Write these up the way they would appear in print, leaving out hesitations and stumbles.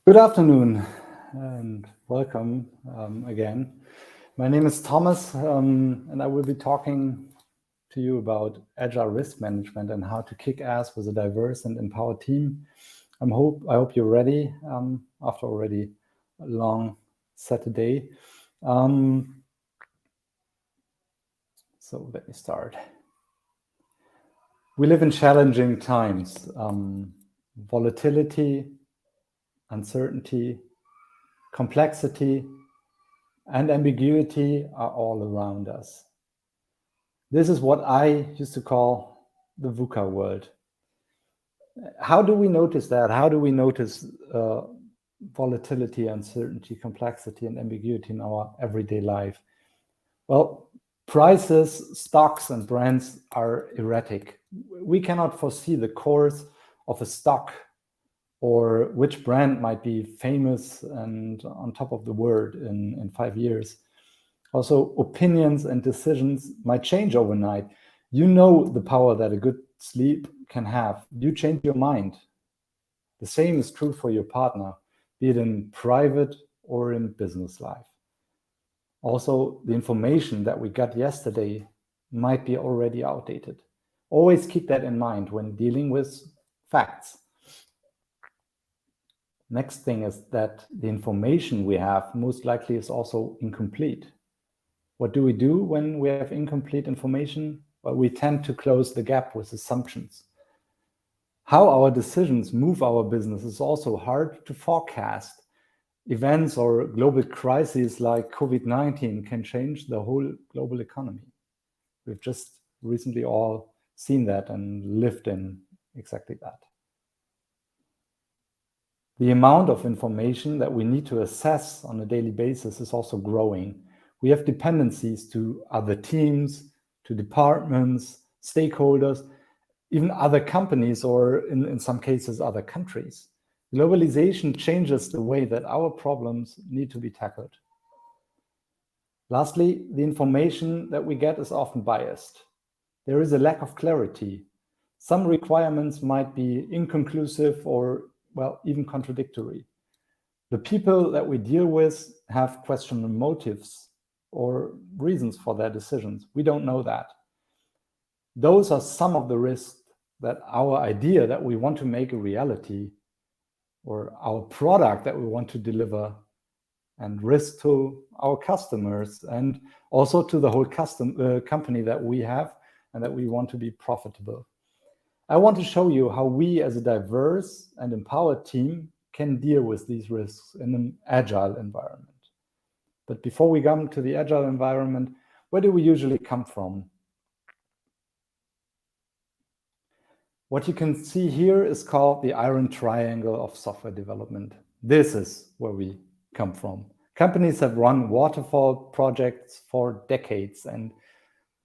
Good afternoon and welcome again. My name is Thomas and I will be talking to you about Agile Risk Management and how to kick ass with a diverse and empowered team. I hope you're ready after already a long Saturday. So let me start. We live in challenging times. Volatility, uncertainty, complexity, and ambiguity are all around us. This is what I used to call the VUCA world. How do we notice that? How do we notice volatility, uncertainty, complexity, and ambiguity in our everyday life? Well, prices, stocks, and brands are erratic. We cannot foresee the course of a stock or which brand might be famous and on top of the world in 5 years. Also, opinions and decisions might change overnight. You know the power that a good sleep can have. You change your mind. The same is true for your partner, be it in private or in business life. Also, the information that we got yesterday might be already outdated. Always keep that in mind when dealing with facts. Next thing is that the information we have most likely is also incomplete. What do we do when we have incomplete information? Well, we tend to close the gap with assumptions. How our decisions move our business is also hard to forecast. Events or global crises like COVID-19 can change the whole global economy. We've just recently all seen that and lived in exactly that. The amount of information that we need to assess on a daily basis is also growing. We have dependencies to other teams, to departments, stakeholders, even other companies, or in some cases, other countries. Globalization changes the way that our problems need to be tackled. Lastly, the information that we get is often biased. There is a lack of clarity. Some requirements might be inconclusive or even contradictory. The people that we deal with have questionable motives or reasons for their decisions. We don't know that. Those are some of the risks that our idea that we want to make a reality, or our product that we want to deliver, and risk to our customers and also to the whole company that we have and that we want to be profitable. I want to show you how we as a diverse and empowered team can deal with these risks in an agile environment. But before we come to the agile environment, where do we usually come from? What you can see here is called the iron triangle of software development. This is where we come from. Companies have run waterfall projects for decades and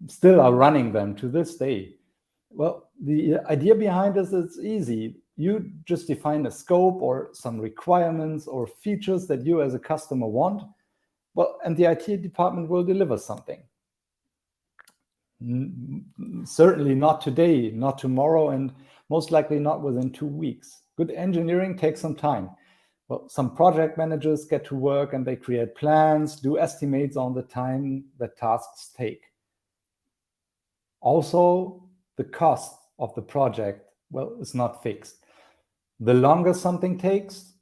still are running them to this day. Well, the idea behind this is easy. You just define a scope or some requirements or features that you as a customer want. Well, and the IT department will deliver something. Certainly not today, not tomorrow, and most likely not within 2 weeks. Good engineering takes some time. Well, some project managers get to work and they create plans, do estimates on the time that tasks take. Also, the cost of the project, is not fixed. The longer something takes,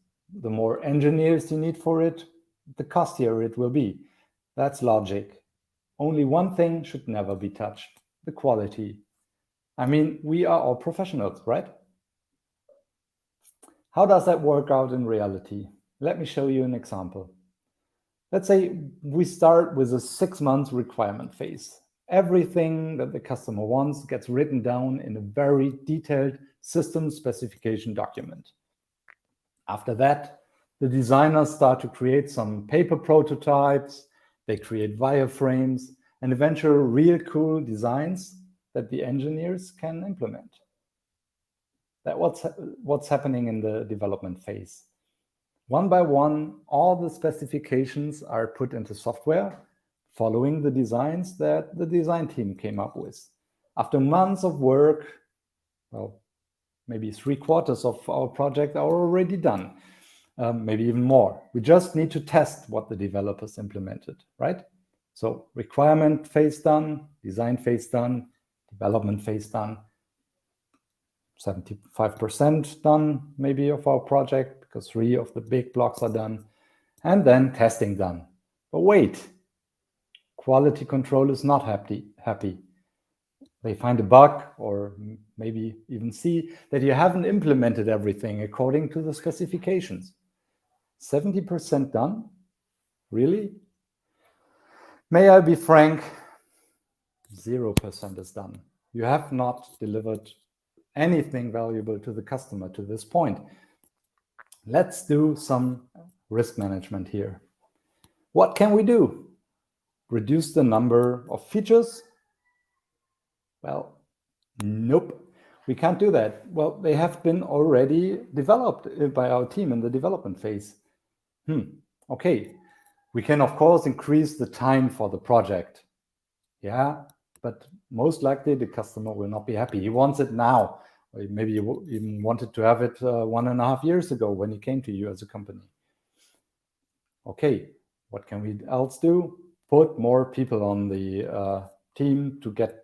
the more engineers you need for it, the costlier it will be. That's logic. Only one thing should never be touched: the quality. I mean, we are all professionals, right? How does that work out in reality? Let me show you an example. Let's say we start with a 6-month requirement phase. Everything that the customer wants gets written down in a very detailed system specification document. After that, the designers start to create some paper prototypes, they create wireframes, and eventually real cool designs that the engineers can implement. That's what's happening in the development phase. One by one, all the specifications are put into software, following the designs that the design team came up with. After months of work, maybe 3/4 of our project are already done. maybe even more. We just need to test what the developers implemented, right? So requirement phase done, design phase done, development phase done, 75% done maybe of our project because 3 of the big blocks are done, and then testing done. But wait, quality control is not happy. They find a bug or maybe even see that you haven't implemented everything according to the specifications. 70% done? Really? May I be frank? 0% is done. You have not delivered anything valuable to the customer to this point. Let's do some risk management here. What can we do? Reduce the number of features? Well, nope, we can't do that. Well, they have been already developed by our team in the development phase. Okay, we can of course increase the time for the project. Yeah, but most likely the customer will not be happy. He wants it now. Or maybe you even wanted to have it 1.5 years ago when he came to you as a company. Okay, what can we else do? Put more people on the team to get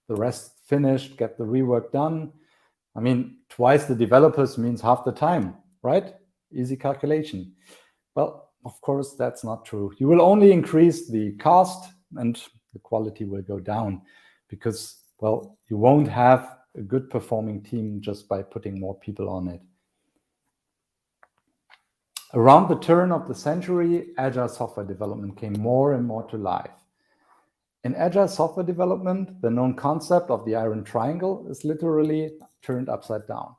the rest finished, get the rework done. I mean, twice the developers means half the time, right? Easy calculation. Well, of course, that's not true. You will only increase the cost and the quality will go down because, well, you won't have a good performing team just by putting more people on it. Around the turn of the century, agile software development came more and more to life. In agile software development, the known concept of the iron triangle is literally turned upside down.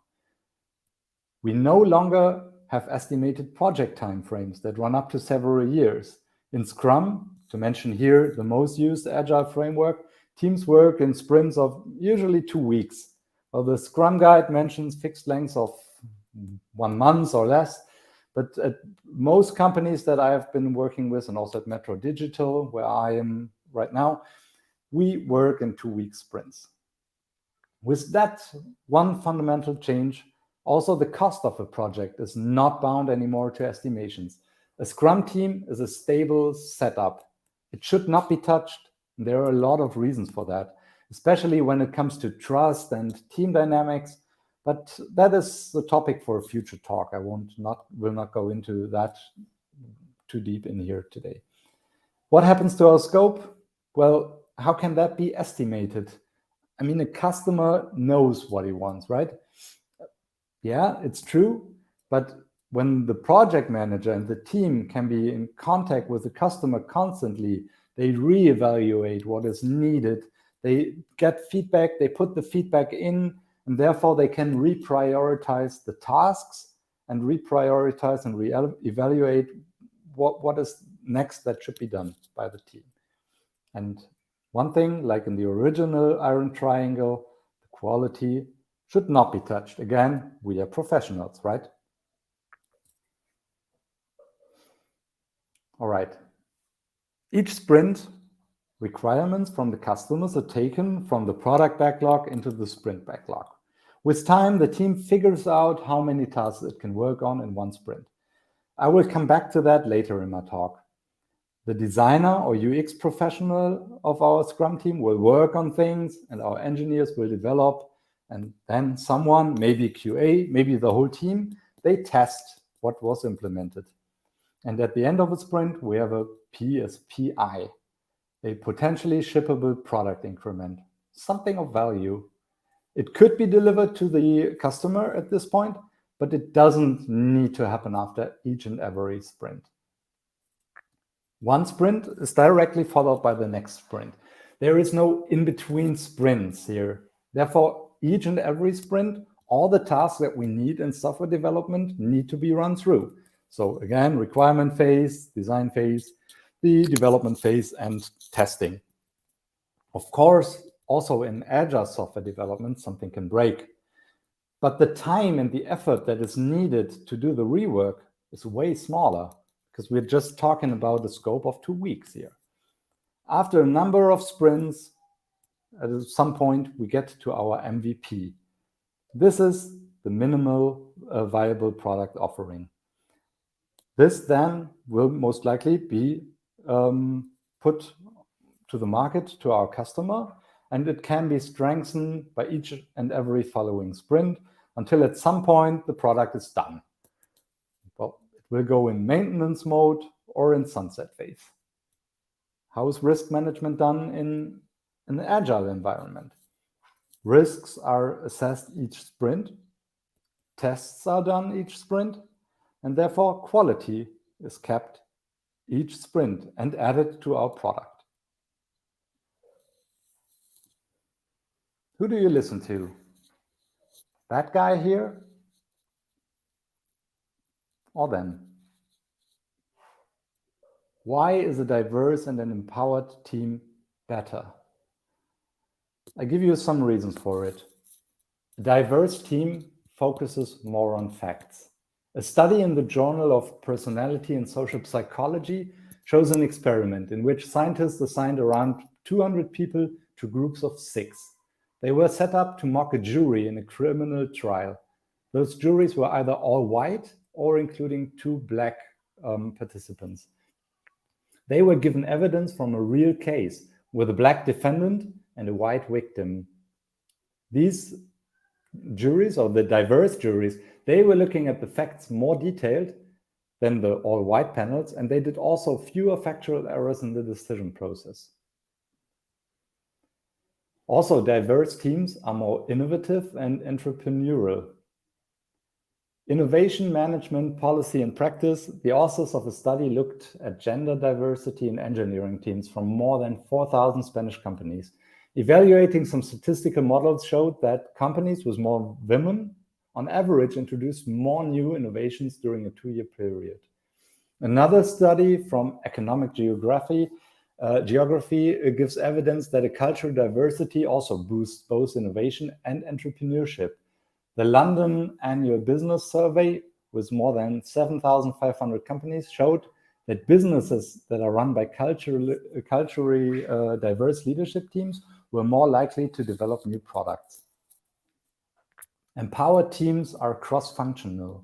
We no longer have estimated project timeframes that run up to several years. In Scrum, to mention here the most used agile framework, teams work in sprints of usually 2 weeks. Well, the Scrum guide mentions fixed lengths of 1 month or less. But at most companies that I have been working with, and also at METRO.digital, where I am right now, we work in 2-week sprints. With that one fundamental change, also the cost of a project is not bound anymore to estimations. A Scrum team is a stable setup. It should not be touched. And there are a lot of reasons for that, especially when it comes to trust and team dynamics. But that is the topic for a future talk. I will not go into that too deep in here today. What happens to our scope? Well, how can that be estimated? I mean, a customer knows what he wants, right? Yeah, it's true. But when the project manager and the team can be in contact with the customer constantly, they reevaluate what is needed. They get feedback, they put the feedback in, and therefore they can reprioritize the tasks and reprioritize and evaluate what is next that should be done by the team. And one thing, like in the original iron triangle, the quality should not be touched. Again, we are professionals, right? All right. Each sprint, requirements from the customers are taken from the product backlog into the sprint backlog. With time, the team figures out how many tasks it can work on in one sprint. I will come back to that later in my talk. The designer or UX professional of our Scrum team will work on things and our engineers will develop, and then someone, maybe QA, maybe the whole team, they test what was implemented. And at the end of a sprint, we have a P as PI, a potentially shippable product increment, something of value. It could be delivered to the customer at this point, but it doesn't need to happen after each and every sprint. One sprint is directly followed by the next sprint. There is no in-between sprints here. Therefore, each and every sprint, all the tasks that we need in software development need to be run through. So again, requirement phase, design phase, the development phase, and testing. Of course, also in agile software development, something can break. But the time and the effort that is needed to do the rework is way smaller, because we're just talking about a scope of 2 weeks here. After a number of sprints, at some point, we get to our MVP. This is the minimal viable product offering. This then will most likely be put to the market, to our customer, and it can be strengthened by each and every following sprint until at some point the product is done. Well, it will go in maintenance mode or in sunset phase. How is risk management done in an agile environment? Risks are assessed each sprint, tests are done each sprint, and therefore quality is kept each sprint and added to our product. Who do you listen to? That guy here or them? Why is a diverse and an empowered team better? I give you some reasons for it. A diverse team focuses more on facts. A study in the Journal of Personality and Social Psychology shows an experiment in which scientists assigned around 200 people to groups of 6. They were set up to mock a jury in a criminal trial. Those juries were either all white or including 2 black participants. They were given evidence from a real case with a black defendant and a white victim. These juries, or the diverse juries, they were looking at the facts more detailed than the all-white panels, and they did also fewer factual errors in the decision process. Also, diverse teams are more innovative and entrepreneurial. Innovation management, policy, and practice, the authors of a study looked at gender diversity in engineering teams from more than 4,000 Spanish companies. Evaluating some statistical models showed that companies with more women, on average, introduced more new innovations during a 2-year period. Another study from economic geography gives evidence that a cultural diversity also boosts both innovation and entrepreneurship. The London Annual Business Survey, with more than 7,500 companies, showed that businesses that are run by culturally diverse leadership teams were more likely to develop new products. Empowered teams are cross-functional.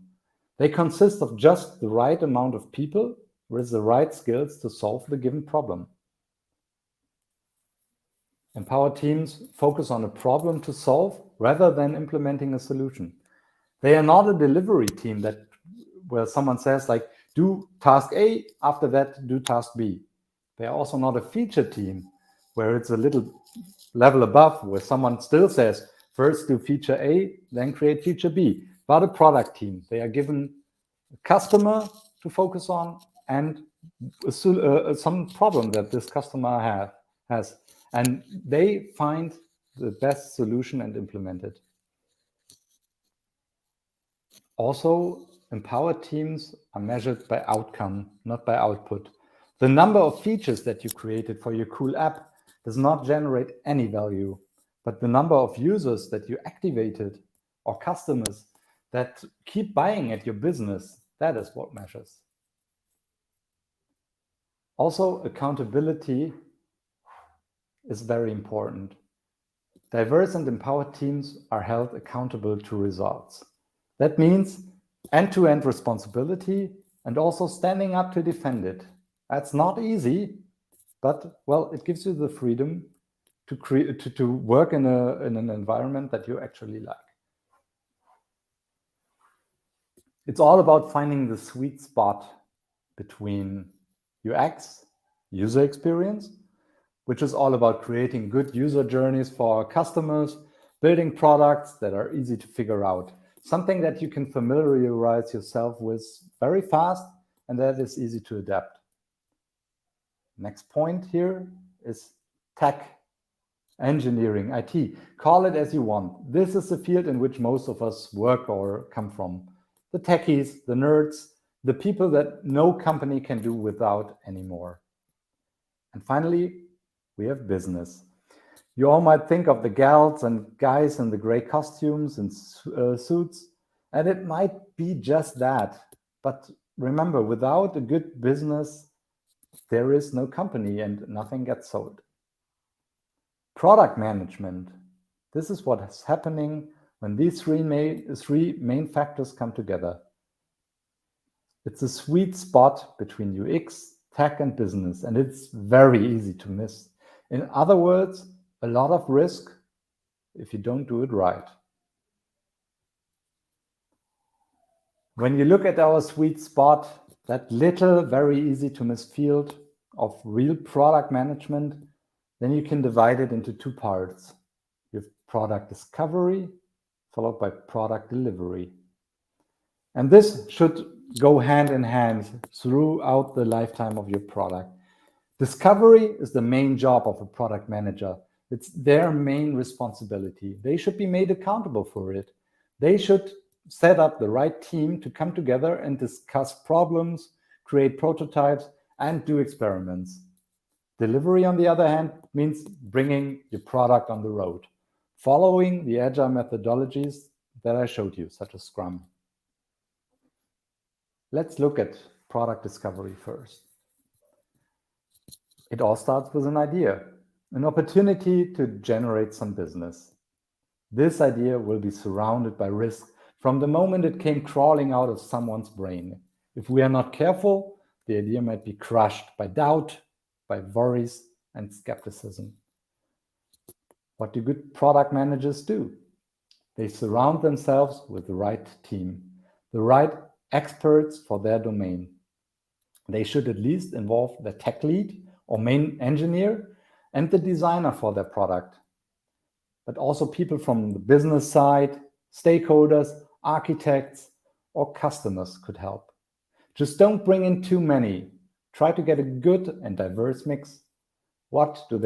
They consist of just the right amount of people with the right skills to solve the given problem. Empowered teams focus on a problem to solve rather than implementing a solution. They are not a delivery team where someone says, like, do task A, after that do task B. They are also not a feature team where it's a little level above, where someone still says, first do feature A, then create feature B. But a product team, they are given a customer to focus on and some problem that this customer has. And they find the best solution and implement it. Also, empowered teams are measured by outcome, not by output. The number of features that you created for your cool app does not generate any value, but the number of users that you activated or customers that keep buying at your business, that is what matters. Also, accountability is very important. Diverse and empowered teams are held accountable to results. That means end-to-end responsibility and also standing up to defend it. That's not easy, but well, it gives you the freedom to work in an environment that you actually like. It's all about finding the sweet spot between UX, user experience, which is all about creating good user journeys for our customers, building products that are easy to figure out, something that you can familiarize yourself with very fast and that is easy to adapt. Next point here is tech, engineering, IT. Call it as you want. This is the field in which most of us work or come from. The techies, the nerds, the people that no company can do without anymore. And finally, we have business. You all might think of the gals and guys in the gray costumes and suits, and it might be just that. But remember, without a good business, there is no company and nothing gets sold. Product management. This is what is happening when these three main factors come together. It's a sweet spot between UX, tech, and business, and it's very easy to miss. In other words, a lot of risk if you don't do it right. When you look at our sweet spot, that little, very easy to miss field of real product management, then you can divide it into two parts. You have product discovery, followed by product delivery. And this should go hand in hand throughout the lifetime of your product. Discovery is the main job of a product manager. It's their main responsibility. They should be made accountable for it. They should set up the right team to come together and discuss problems, create prototypes, and do experiments. Delivery, on the other hand, means bringing your product on the road, following the agile methodologies that I showed you, such as Scrum. Let's look at product discovery first. It all starts with an idea, an opportunity to generate some business. This idea will be surrounded by risk from the moment it came crawling out of someone's brain. If we are not careful, the idea might be crushed by doubt, by worries, and skepticism. What do good product managers do? They surround themselves with the right team, the right experts for their domain. They should at least involve the tech lead or main engineer and the designer for their product, but also people from the business side, stakeholders, architects, or customers could help. Just don't bring in too many. Try to get a good and diverse mix. What do?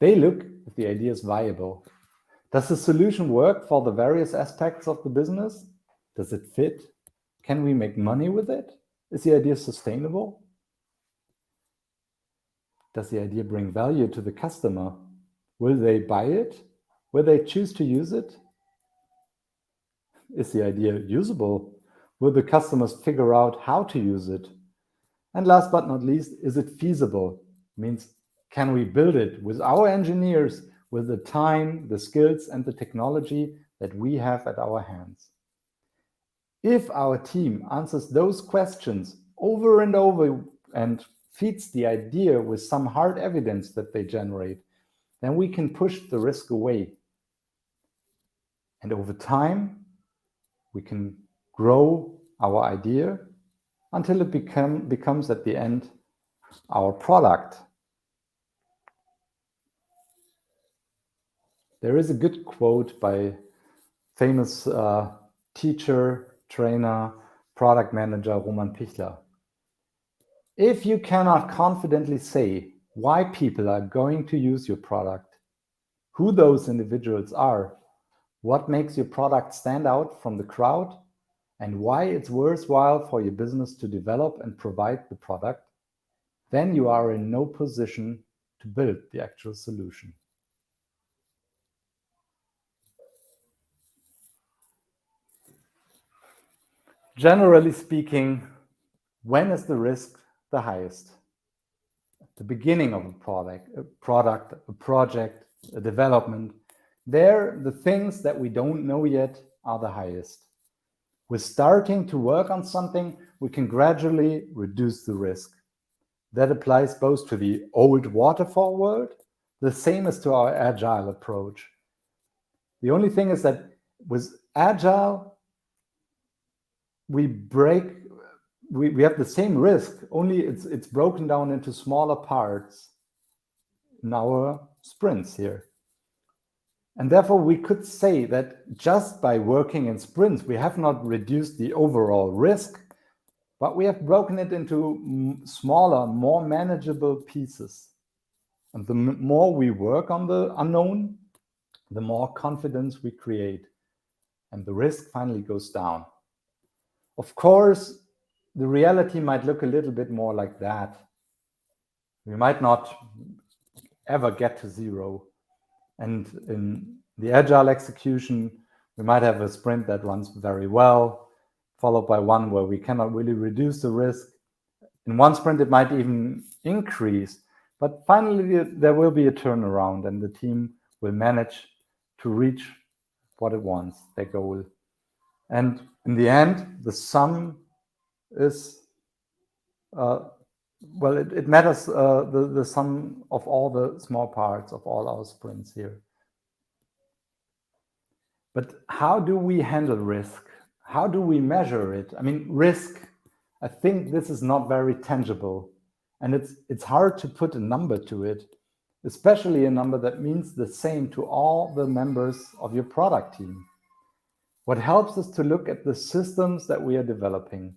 They look if the idea is viable. Does the solution work for the various aspects of the business? Does it fit? Can we make money with it? Is the idea sustainable? Does the idea bring value to the customer? Will they buy it? Will they choose to use it? Is the idea usable? Will the customers figure out how to use it? And last but not least, is it feasible? Means, can we build it with our engineers, with the time, the skills, and the technology that we have at our hands? If our team answers those questions over and over and feeds the idea with some hard evidence that they generate, then we can push the risk away. And over time, we can grow our idea until it becomes at the end our product. There is a good quote by famous teacher, trainer, product manager Roman Pichler. If you cannot confidently say why people are going to use your product, who those individuals are, what makes your product stand out from the crowd, and why it's worthwhile for your business to develop and provide the product, then you are in no position to build the actual solution. Generally speaking, when is the risk the highest? At the beginning of a product, a project, a development. There, the things that we don't know yet are the highest. With starting to work on something, we can gradually reduce the risk. That applies both to the old waterfall world, the same as to our agile approach. The only thing is that with agile, we have the same risk, only it's broken down into smaller parts in our sprints here. And therefore, we could say that just by working in sprints, we have not reduced the overall risk, but we have broken it into smaller, more manageable pieces. And the more we work on the unknown, the more confidence we create, and the risk finally goes down. Of course, the reality might look a little bit more like that. We might not ever get to zero. And in the agile execution, we might have a sprint that runs very well, followed by one where we cannot really reduce the risk. In one sprint, it might even increase. But finally, there will be a turnaround and the team will manage to reach what it wants, their goal. And in the end, the sum is, well, it matters the sum of all the small parts of all our sprints here. But how do we handle risk? How do we measure it? I mean, risk, I think this is not very tangible, and it's hard to put a number to it, especially a number that means the same to all the members of your product team. What helps is to look at the systems that we are developing.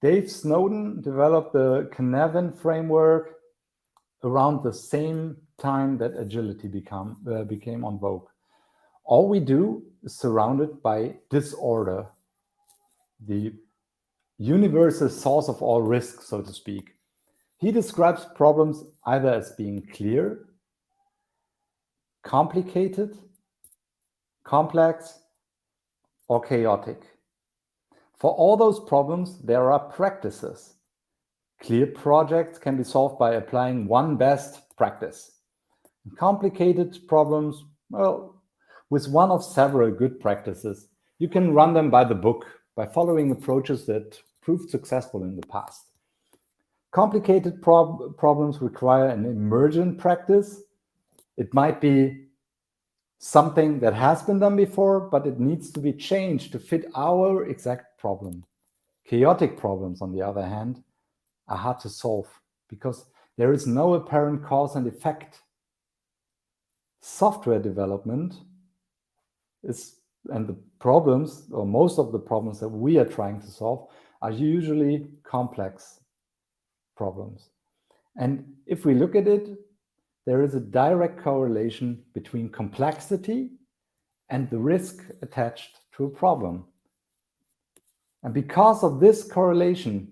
Dave Snowden developed the Cynefin framework around the same time that agility became on vogue. All we do is surrounded by disorder, the universal source of all risk, so to speak. He describes problems either as being clear, complicated, complex, or chaotic. For all those problems, there are practices. Clear projects can be solved by applying one best practice. Complicated problems, well, with one of several good practices, you can run them by the book by following approaches that proved successful in the past. Complicated problems require an emergent practice. It might be something that has been done before, but it needs to be changed to fit our exact problem. Chaotic problems, on the other hand, are hard to solve because there is no apparent cause and effect. Software development and the problems, or most of the problems that we are trying to solve, are usually complex problems. And if we look at it, there is a direct correlation between complexity and the risk attached to a problem. And because of this correlation,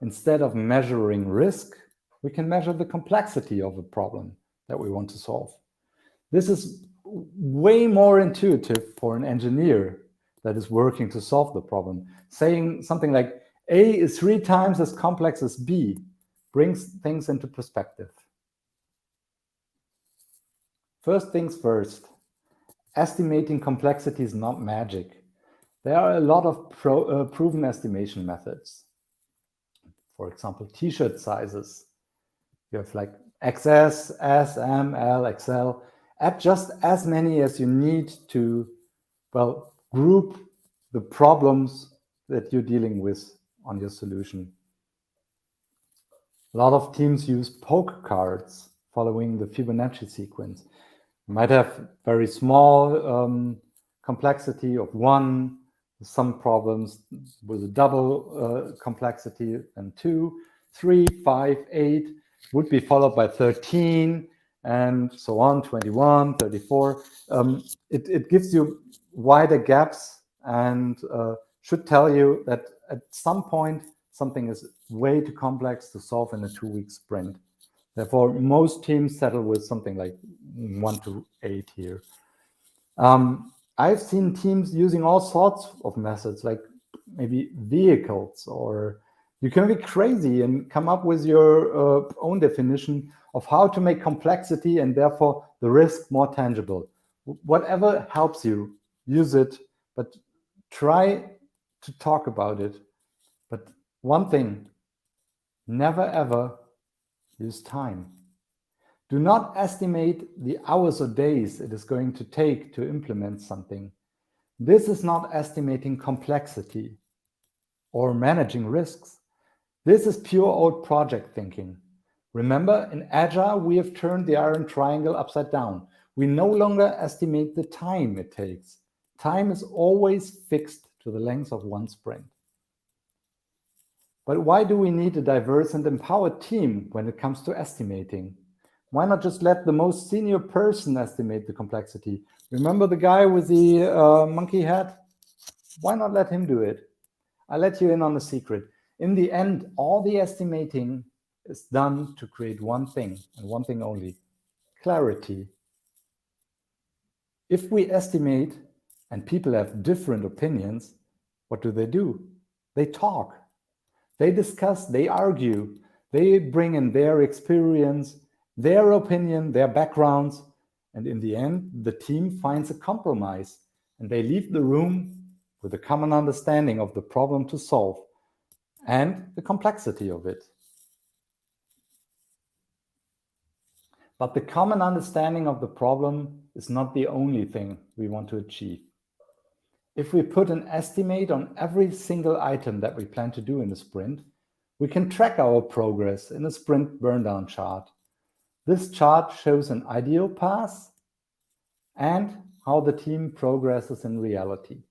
instead of measuring risk, we can measure the complexity of a problem that we want to solve. This is way more intuitive for an engineer that is working to solve the problem. Saying something like A is 3 times as complex as B brings things into perspective. First things first, estimating complexity is not magic. There are a lot of proven estimation methods. For example, t-shirt sizes. You have like XS, S, M, L, XL. Add just as many as you need to, well, group the problems that you're dealing with on your solution. A lot of teams use poke cards following the Fibonacci sequence. You might have very small complexity of 1, some problems with a double complexity, and 2, 3, 5, 8 would be followed by 13, and so on, 21, 34. It gives you wider gaps and should tell you that at some point, something is way too complex to solve in a 2-week sprint. Therefore, most teams settle with something like 1 to 8 here. I've seen teams using all sorts of methods, like maybe vehicles, or you can be crazy and come up with your own definition of how to make complexity and therefore the risk more tangible. Whatever helps you, use it, but try to talk about it. But one thing, never ever use time. Do not estimate the hours or days it is going to take to implement something. This is not estimating complexity or managing risks. This is pure old project thinking. Remember, in Agile, we have turned the iron triangle upside down. We no longer estimate the time it takes. Time is always fixed to the length of one sprint. But why do we need a diverse and empowered team when it comes to estimating? Why not just let the most senior person estimate the complexity? Remember the guy with the monkey hat? Why not let him do it? I'll let you in on a secret. In the end, all the estimating is done to create one thing, and one thing only: clarity. If we estimate and people have different opinions, what do? They talk. They discuss, they argue, they bring in their experience, their opinion, their backgrounds, and in the end, the team finds a compromise, and they leave the room with a common understanding of the problem to solve. and the complexity of it. But the common understanding of the problem is not the only thing we want to achieve. If we put an estimate on every single item that we plan to do in a sprint, we can track our progress in a sprint burndown chart. This chart shows an ideal path and how the team progresses in reality.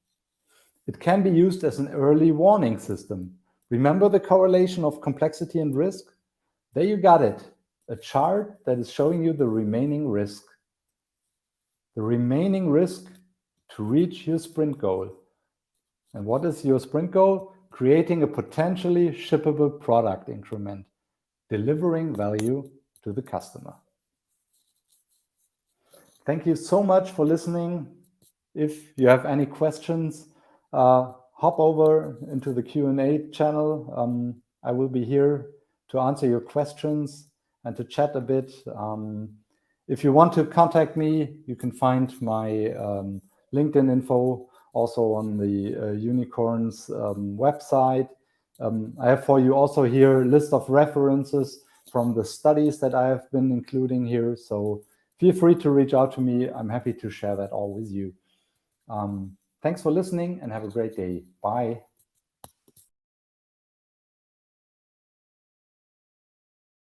It can be used as an early warning system. Remember the correlation of complexity and risk? There you got it, a chart that is showing you the remaining risk. The remaining risk to reach your sprint goal. And what is your sprint goal? Creating a potentially shippable product increment, delivering value to the customer. Thank you so much for listening. If you have any questions, hop over into the Q&A channel. I will be here to answer your questions and to chat a bit. If you want to contact me, you can find my LinkedIn info also on the Unicorns website. I have for you also here a list of references from the studies that I have been including here. So feel free to reach out to me. I'm happy to share that all with you. Thanks for listening and have a great day. Bye.